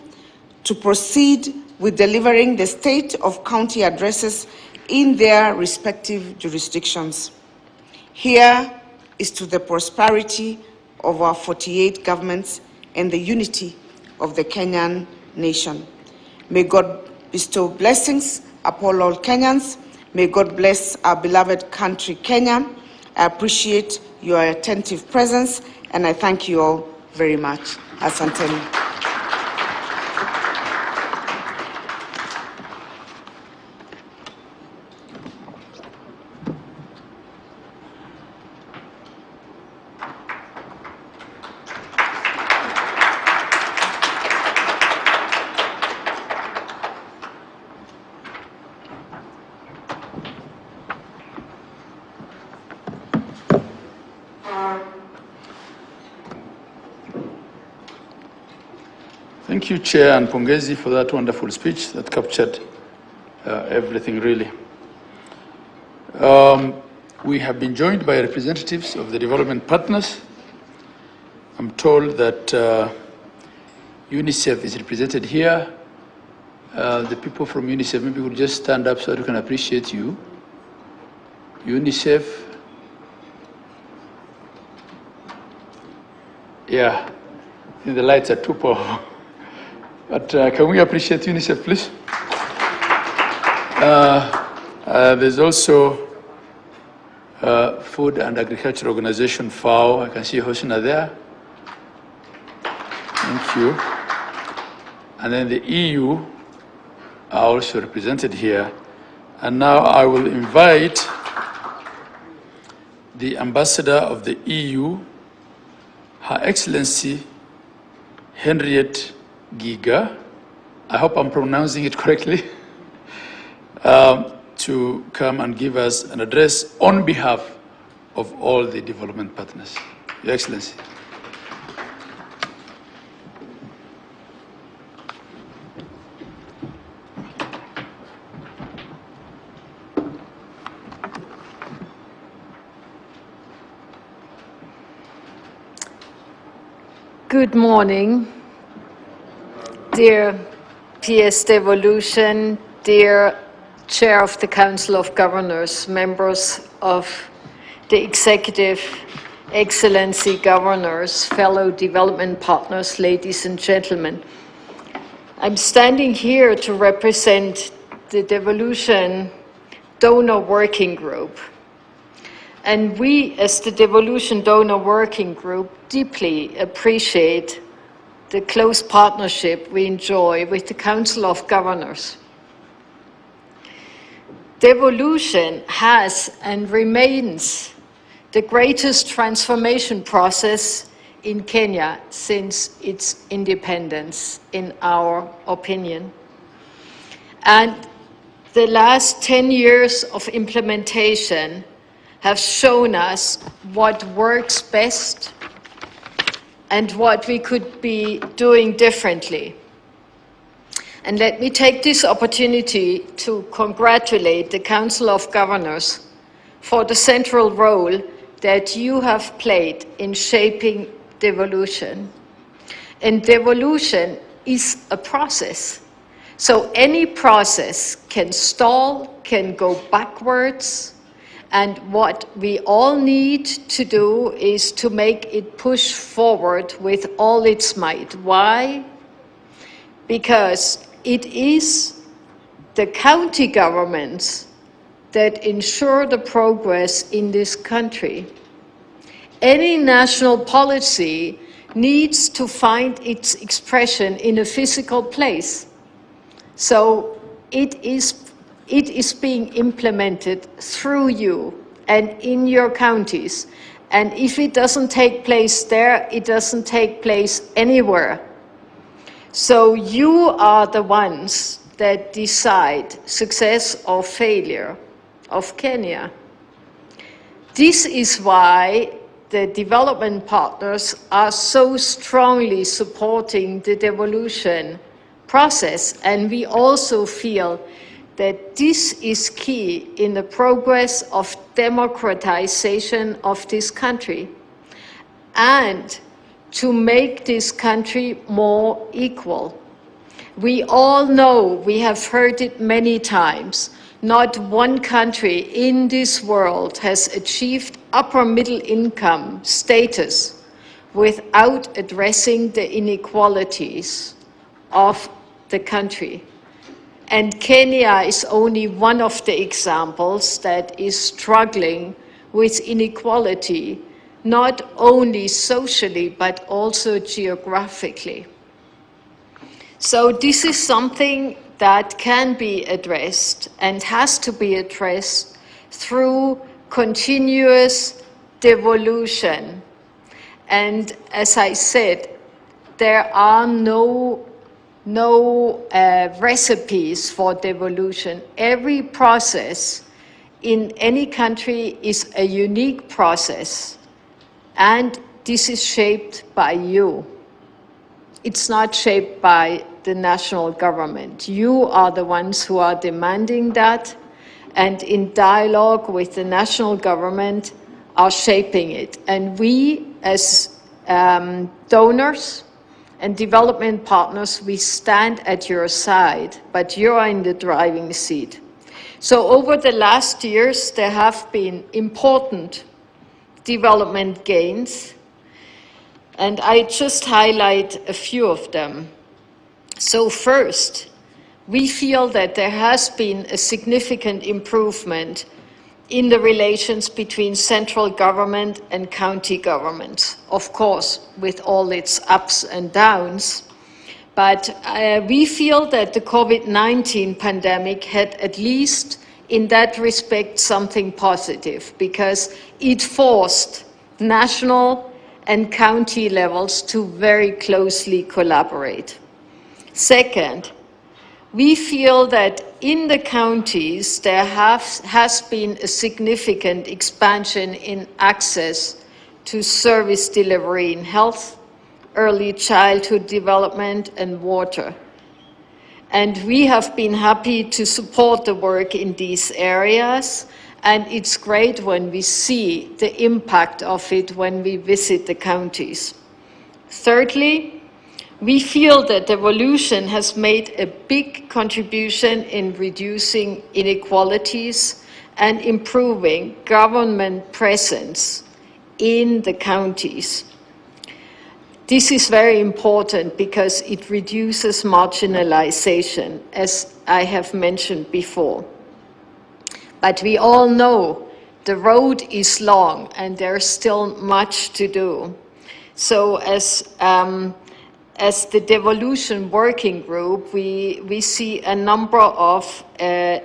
to proceed with delivering the State of County addresses in their respective jurisdictions. Here is to the prosperity of our 48 governments and the unity of the Kenyan nation. May God bestow blessings upon all Kenyans. May God bless our beloved country, Kenya. I appreciate your attentive presence, and I thank you all very much. Asanteni. Thank you, Chair and Pongezi, for that wonderful speech that captured everything, really. We have been joined by representatives of the development partners. I'm told that UNICEF is represented here. The people from UNICEF maybe will just stand up so that we can appreciate you. UNICEF. Yeah, I think the lights are too powerful. But can we appreciate UNICEF, please? There's also Food and Agriculture Organization, FAO. I can see Hosna there. Thank you. And then the EU are also represented here. And now I will invite the Ambassador of the EU, Her Excellency Henriette Giga, I hope I'm pronouncing it correctly, to come and give us an address on behalf of all the development partners. Your Excellency. Good morning, dear PS Devolution, dear Chair of the Council of Governors, members of the Executive, Excellency Governors, fellow development partners, ladies and gentlemen. I'm standing here to represent the Devolution Donor Working Group. And we, as the Devolution Donor Working Group, deeply appreciate the close partnership we enjoy with the Council of Governors. Devolution has and remains the greatest transformation process in Kenya since its independence, in our opinion. And the last 10 years of implementation have shown us what works best and what we could be doing differently. And let me take this opportunity to congratulate the Council of Governors for the central role that you have played in shaping devolution. And devolution is a process. So any process can stall, can go backwards, and what we all need to do is to make it push forward with all its might. Why? Because it is the county governments that ensure the progress in this country. Any national policy needs to find its expression in a physical place. So it is being implemented through you and in your counties. And if it doesn't take place there, it doesn't take place anywhere. So you are the ones that decide success or failure of Kenya. This is why the development partners are so strongly supporting the devolution process, and we also feel that this is key in the progress of democratization of this country and to make this country more equal. We all know, we have heard it many times, not one country in this world has achieved upper middle income status without addressing the inequalities of the country. And Kenya is only one of the examples that is struggling with inequality, not only socially, but also geographically. So this is something that can be addressed and has to be addressed through continuous devolution. And as I said, there are no recipes for devolution. Every process in any country is a unique process, and this is shaped by you. It's not shaped by the national government. You are the ones who are demanding that, and in dialogue with the national government are shaping it. And we, as donors and development partners, we stand at your side, but you're in the driving seat. So over the last years, there have been important development gains, and I just highlight a few of them. So first, we feel that there has been a significant improvement in the relations between central government and county governments, of course, with all its ups and downs. But we feel that the COVID-19 pandemic had, at least in that respect, something positive, because it forced national and county levels to very closely collaborate. Second, we feel that in the counties there has been a significant expansion in access to service delivery in health, early childhood development, and water. And we have been happy to support the work in these areas, and it's great when we see the impact of it when we visit the counties. Thirdly, we feel that devolution has made a big contribution in reducing inequalities and improving government presence in the counties. This is very important because it reduces marginalization, as I have mentioned before. But we all know the road is long and there's still much to do. So as the devolution working group, we see a number of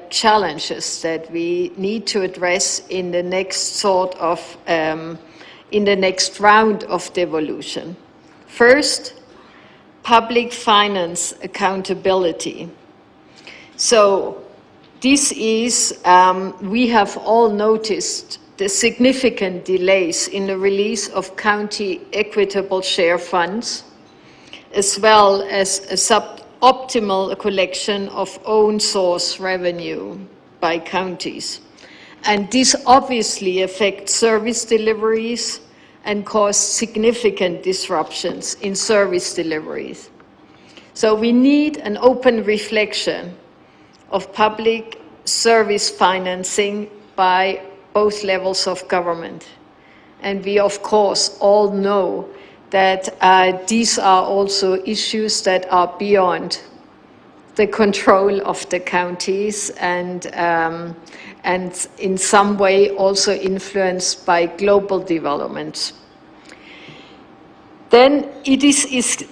challenges that we need to address in the next in the next round of devolution. First, public finance accountability. So this is, we have all noticed the significant delays in the release of county equitable share funds, as well as a suboptimal collection of own source revenue by counties. And this obviously affects service deliveries and cause significant disruptions in service deliveries. So we need an open reflection of public service financing by both levels of government. And we, of course, all know that these are also issues that are beyond the control of the counties and in some way also influenced by global developments. Then it is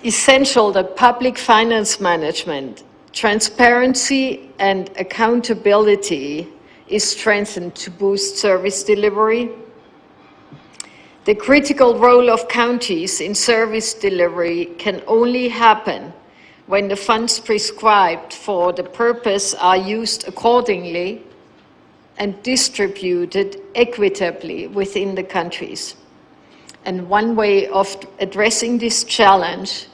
essential that public finance management, transparency and accountability is strengthened to boost service delivery. The critical role of counties in service delivery can only happen when the funds prescribed for the purpose are used accordingly and distributed equitably within the countries. And one way of addressing this challenge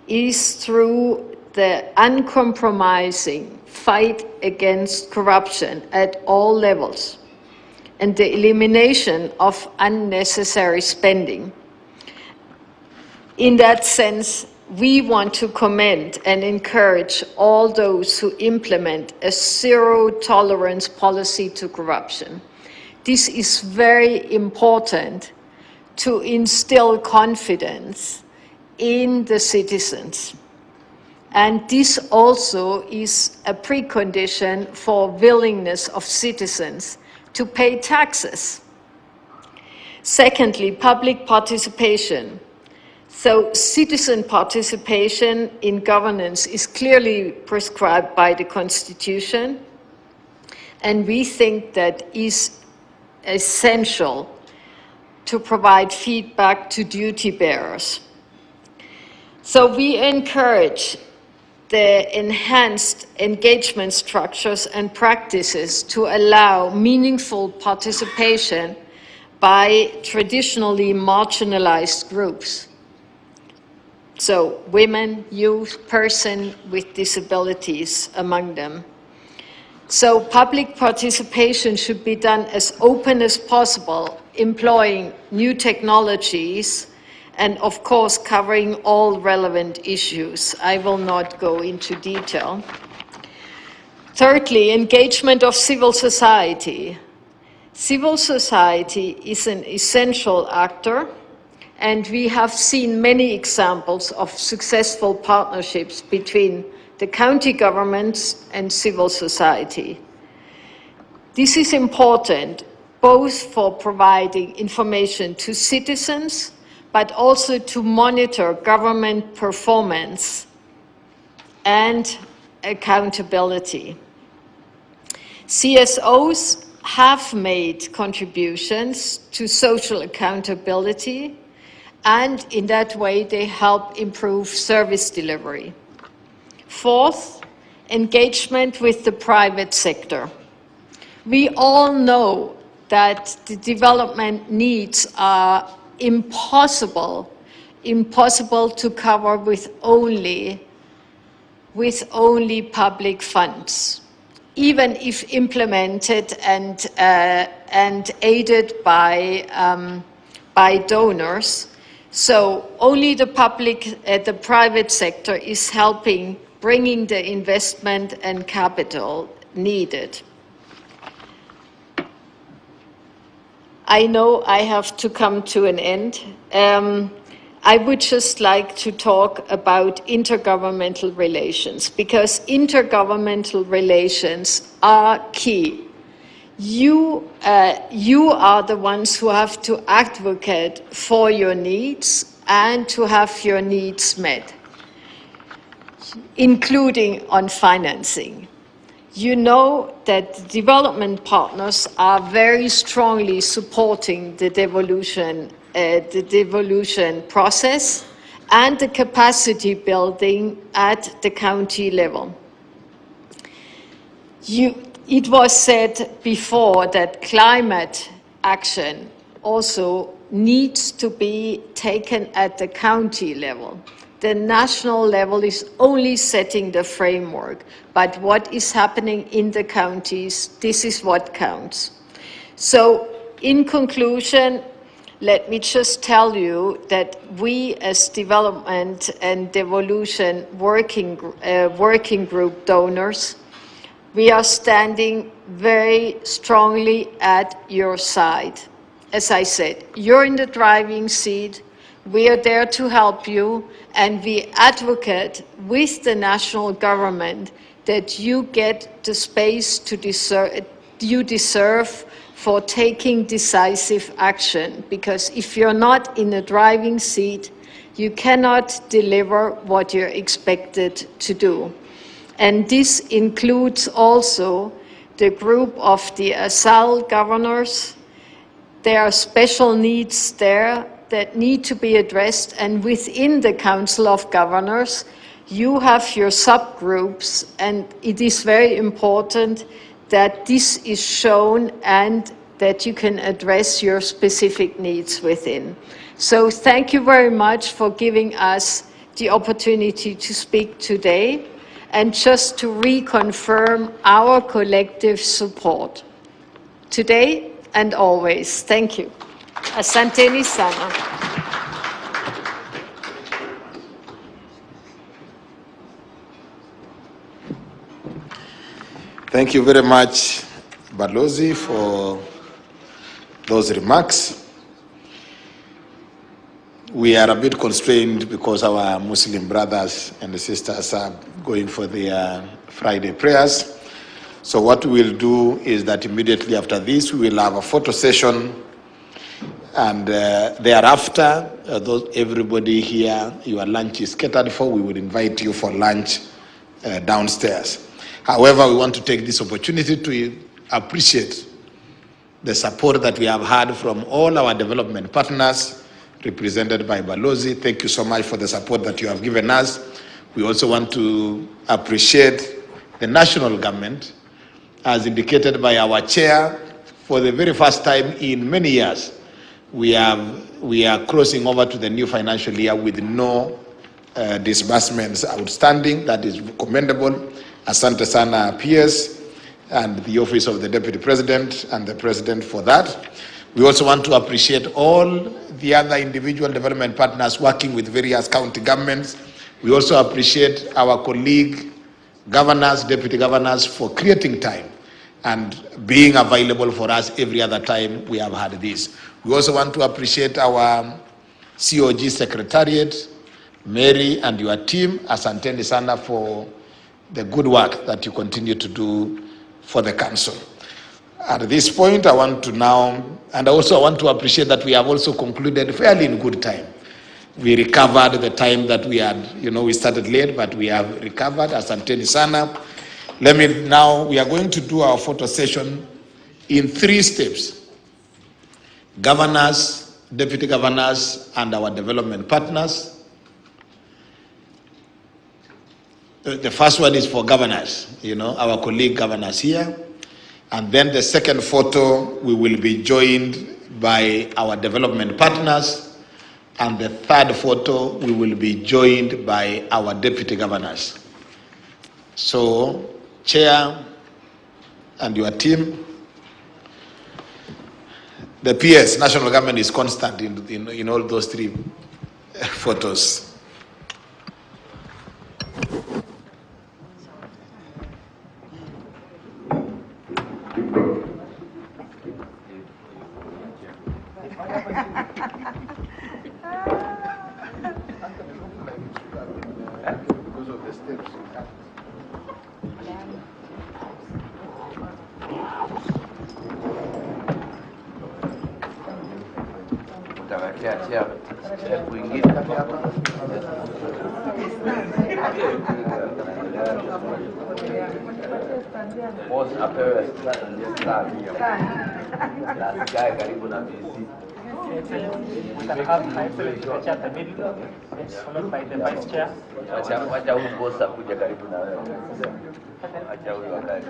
is through the uncompromising fight against corruption at all levels and the elimination of unnecessary spending. In that sense, we want to commend and encourage all those who implement a zero-tolerance policy to corruption. This is very important to instill confidence in the citizens. And this also is a precondition for willingness of citizens to pay taxes. Secondly, public participation. So citizen participation in governance is clearly prescribed by the Constitution, and we think that is essential to provide feedback to duty bearers. So we encourage the enhanced engagement structures and practices to allow meaningful participation by traditionally marginalized groups. So women, youth, persons with disabilities among them. So public participation should be done as open as possible, employing new technologies and of course covering all relevant issues. I will not go into detail. Thirdly, engagement of civil society. Civil society is an essential actor, and we have seen many examples of successful partnerships between the county governments and civil society. This is important both for providing information to citizens, but also to monitor government performance and accountability. CSOs have made contributions to social accountability, and in that way they help improve service delivery. Fourth, engagement with the private sector. We all know that the development needs are impossible to cover with only public funds, even if implemented and aided by donors. So only the private sector is helping bringing the investment and capital needed. I know I have to come to an end. I would just like to talk about intergovernmental relations, because intergovernmental relations are key. You are the ones who have to advocate for your needs and to have your needs met, including on financing. You know that the development partners are very strongly supporting the devolution process and the capacity building at the county level. It was said before that climate action also needs to be taken at the county level. The national level is only setting the framework, but what is happening in the counties, this is what counts. So, in conclusion, let me just tell you that we as development and devolution working group donors, we are standing very strongly at your side. As I said, you're in the driving seat. We are there to help you, and we advocate with the national government that you get the space you deserve for taking decisive action. Because if you're not in the driving seat, you cannot deliver what you're expected to do. And this includes also the group of the ASAL governors. There are special needs there that need to be addressed, and within the Council of Governors, you have your subgroups, and it is very important that this is shown and that you can address your specific needs within. So thank you very much for giving us the opportunity to speak today, and just to reconfirm our collective support today and always. Thank you. Asanteni sana. Thank you very much, Balozi, for those remarks. We are a bit constrained because our Muslim brothers and sisters are going for their Friday prayers. So what we will do is that immediately after this, we will have a photo session, and thereafter, everybody here, your lunch is catered for. We will invite you for lunch downstairs. However, we want to take this opportunity to appreciate the support that we have had from all our development partners, represented by Balozi. Thank you so much for the support that you have given us. We also want to appreciate the national government, as indicated by our chair. For the very first time in many years, we are crossing over to the new financial year with no disbursements outstanding. That is commendable. Asante sana PS and the Office of the Deputy President and the President for that. We also want to appreciate all the other individual development partners working with various county governments. We also appreciate our colleague governors, deputy governors, for creating time and being available for us every other time we have had this. We also want to appreciate our CoG Secretariat, Mary and your team, Asanteni sana for the good work that you continue to do for the council. At this point, I want to now, and also I want to appreciate that we have also concluded fairly in good time. We recovered the time that we had, we started late, but we have recovered. Asanteni sana. We are going to do our photo session in 3 steps. Governors, deputy governors, and our development partners. The first one is for governors, our colleague governors here. And then the second photo, we will be joined by our development partners. And the third photo, we will be joined by our deputy governors. So, Chair and your team, the PS, national government, is constant in all those 3 photos. Because of the steps. We can have High Excellency at the middle, followed by the Vice Chair. Wacha huyu boss akuja karibu na wewe. Acha huyu akae.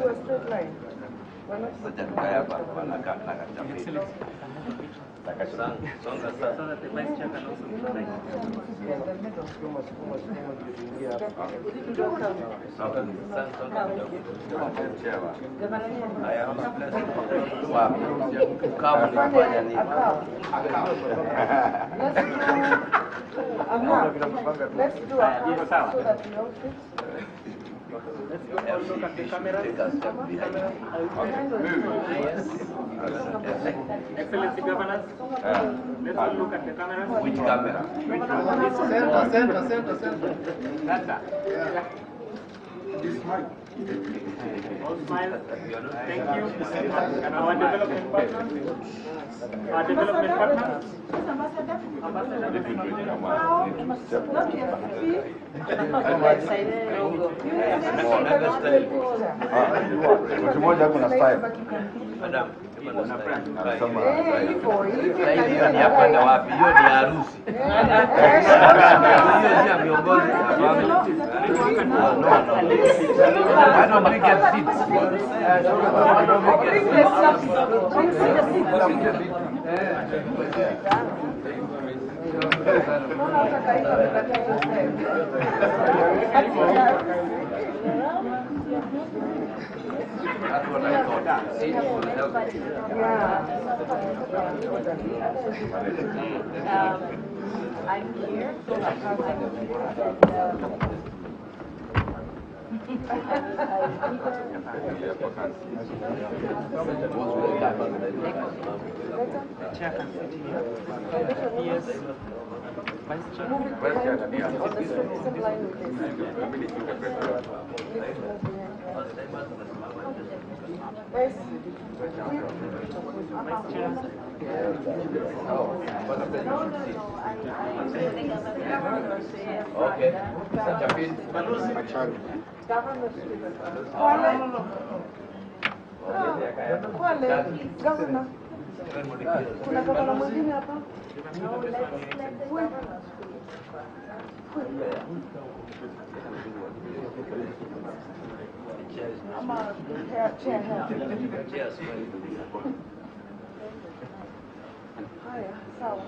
Sasa tukae hapa wanakaa na kachapili. Songa sasa. So that the Vice Chair can also be right. Let's do a count so that we all fit. Let's go and look at the cameras. Excellency Governors, let's all look at the cameras. Which camera? Center. This mic. All smile. Thank you. And our development partners. Our development partners. Kimoja kuna style. Madam, Hiyo ni hapa na wapi? Hiyo ni harusi. Hiyo si ya viongozi. Why don't we get seats? Why don't we get seats? That's what I thought. Seats will help. I'm here, so Chair can sit here. Yes. Vice Chair. Vice Chair. Okay. Chapin. Governor. Kuna gavana mwingine hapa? Ama chair. Haya, sawa.